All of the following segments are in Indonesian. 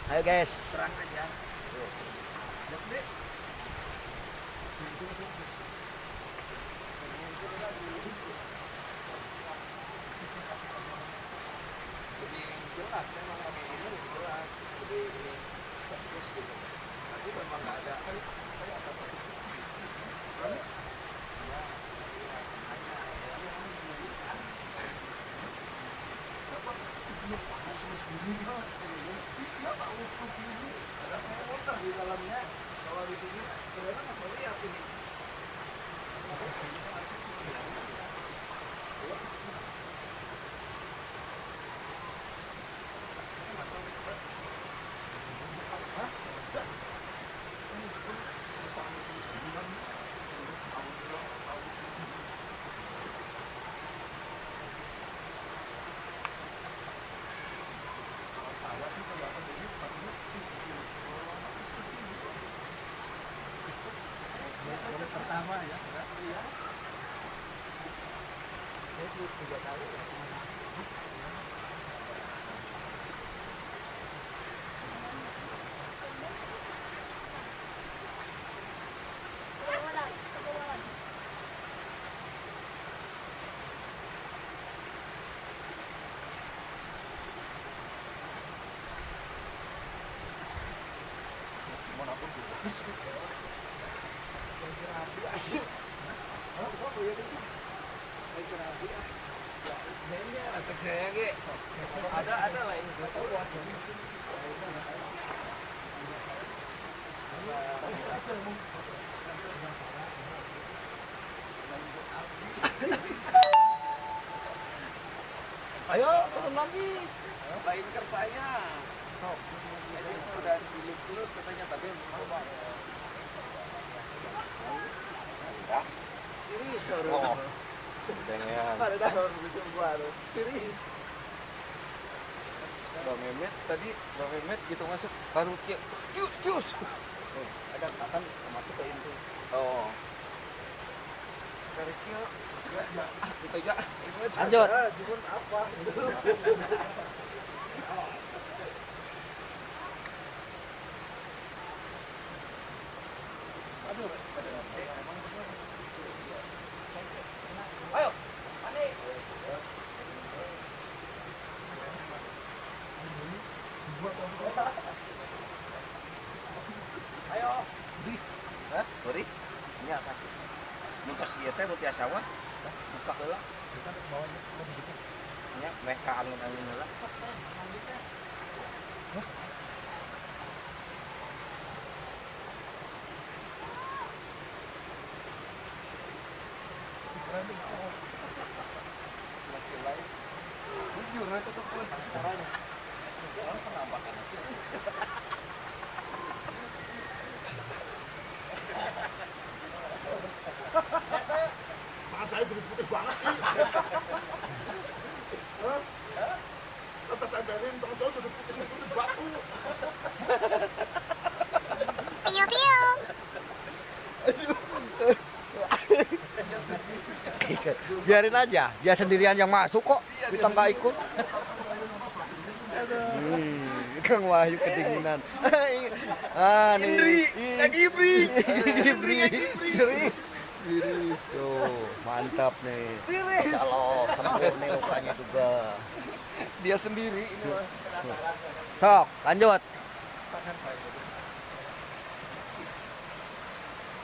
Ayo guys. Serang aja. Lebih jelas memang pakai ini lebih jelas, lebih fokus gitu. Tapi memang nggak ada. Di dalamnya kalau di sini sebenarnya masih lihat ini. Pertama ya, iya. Saya juga tahu ya. Manapun juga. Ada lah ini. Ayo turun lagi. Lain kersanya. Jadi sudah dilus-lus katanya tapi mau ya. Tiris Oh. Dengan Ada daun gitu baru. Tiris. Bang Mehmet tadi gitu masuk baru cus. Ada akan masuk ke itu. Oh. Dari kia. Kita aja. Lanjut. Cuman apa? Ayo, Andi. Ayo. Hah? Sorry. Ini apa? Muka si teh buat asawan. Buka heula. Nya meh ka angin-angin heula. Masih lain. Jujur itu tuh caranya. Orang penampakan aja. Tangan saya putih banget sih. Kata tempelin tahu-tahu sudah putih batu. Piu piu. Biarin aja, dia sendirian yang masuk kok. Kita nggak ikut. Kang Wahyu kedinginan. Ah, nih. Ibri. Iris tuh, mantap nih. Iris. Kalau kembur nih mukanya juga. Dia sendiri ini mah. Sok, lanjut.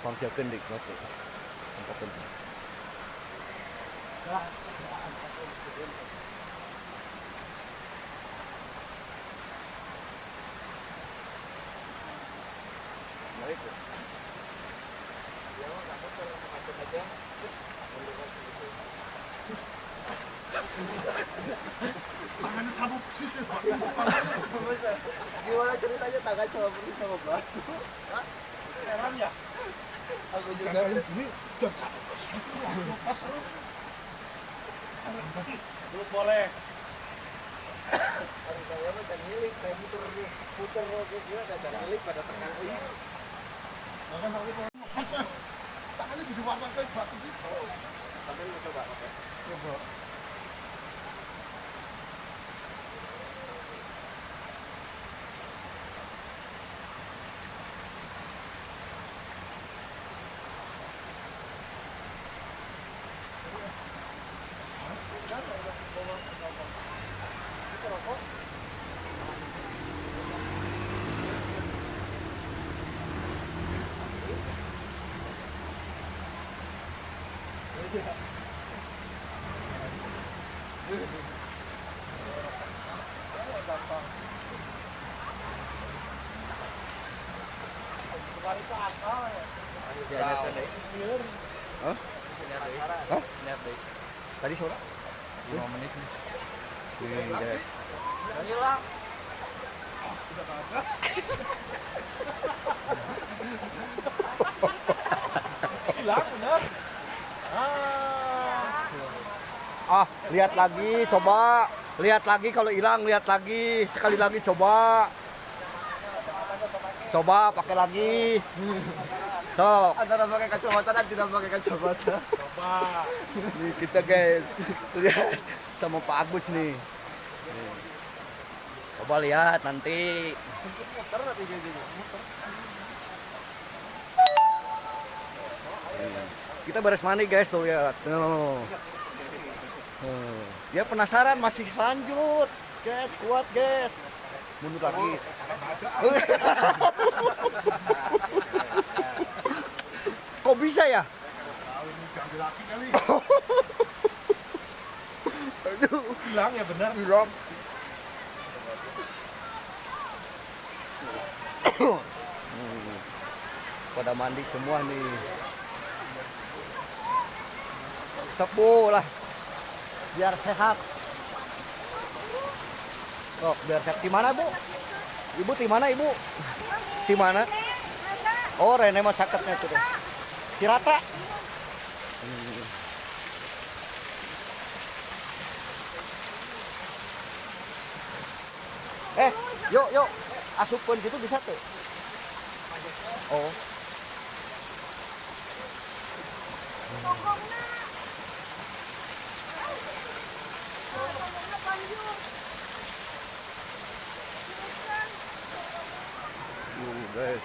Pangkiakeun dik matu. Tempakeun. Assalamualaikum. Dia mah kamu kalau masuk aja. Tangannya sabuk sih. Gimana ceritanya tangan sama pergi sama batu? Hah? Heran ya? Aku juga ini udah sabuk sih. Belum boleh. Hari saya mah dan milik, saya puter ke dia dan milik pada tekan ini. Bahkan aku masa tangannya di warna kayak batu gitu. Sampai lu coba oke. Coba. Hah? Hah? Tadi sore? 5 menit nih. Wih, guys. Hilang bener. Ah, lihat lagi, coba. Lihat lagi kalau hilang, lihat lagi. Sekali lagi coba. Coba pakai lagi. Sok. Antara pakai kacamata dan tidak pakai kacamata. Coba. Nih kita guys. Lihat sama Pak Agus nih. Nih. Coba lihat nanti. Muter nanti kayak gini. Kita beres mandi guys, tuh lihat. Tuh. Dia penasaran masih lanjut. Guys, kuat guys. Mundur lagi. Kok bisa ya? Ganti lagi kali. Aduh, Hilang ya bener. hilang. Pada mandi semua nih. Tebu lah. Biar sehat. Oh, biar sehat. Di mana, Bu? Ibu di mana, Ibu? Di mana? Oh, Rene mah caketnya tuh. Cirata. Yuk, yuk. Asupun gitu bisa tuh. Oh. Guys.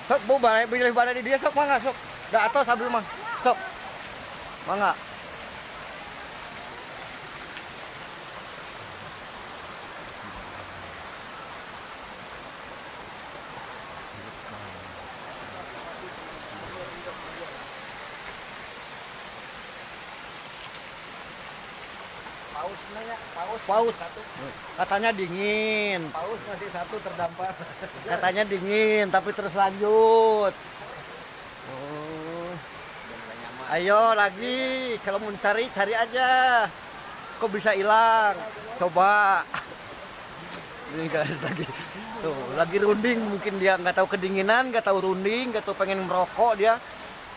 Sok, Bu, bilih balai di dia sok mangga sok. Da atos sambil mah. Sok. Mangga. Paus nanya, Paus. satu. Katanya dingin. Paus masih satu terdampar. Katanya dingin tapi terus lanjut. Oh. Ayo lagi, kalau mau cari cari aja. Kok bisa hilang? Coba. Ini guys lagi. Tuh, lagi runding mungkin dia nggak tahu kedinginan, nggak tahu runding, nggak tahu pengen merokok dia.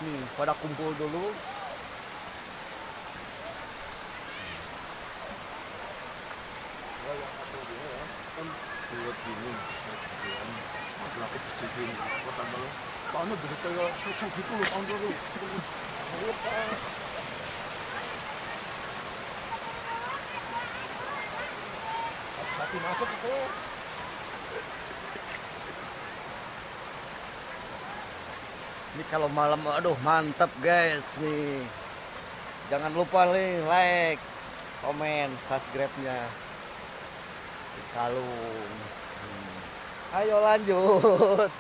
Nih, pada kumpul dulu. Buat gini, laki disini, kota malu. Paano dulu kayak susu gitu loh, paano dulu. Satu masuk itu. Ini kalau malam, aduh mantap guys nih. Jangan lupa nih like, komen, subscribe-nya. Kalung. Ayo lanjut.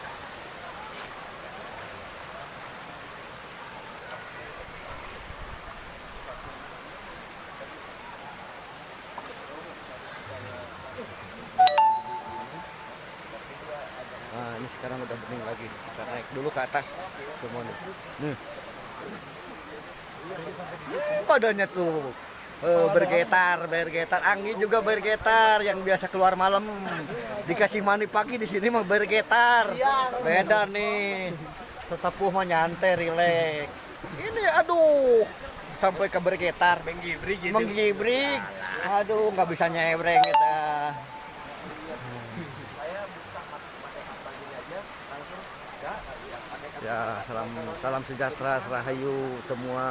Nah, ini sekarang udah bening lagi. Kita naik dulu ke atas semua nih. Nih. Badannya tuh bergetar, angin juga bergetar. Yang biasa keluar malam dikasih mandi pagi, di sini mah bergetar. Beda nih. Sesepuh mah nyantai, rileks. Ini aduh sampai ke bergetar, Menggibri gitu. menggibrik. Aduh nggak bisa nyebreng kita. Ya, salam sejahtera, rahayu semua.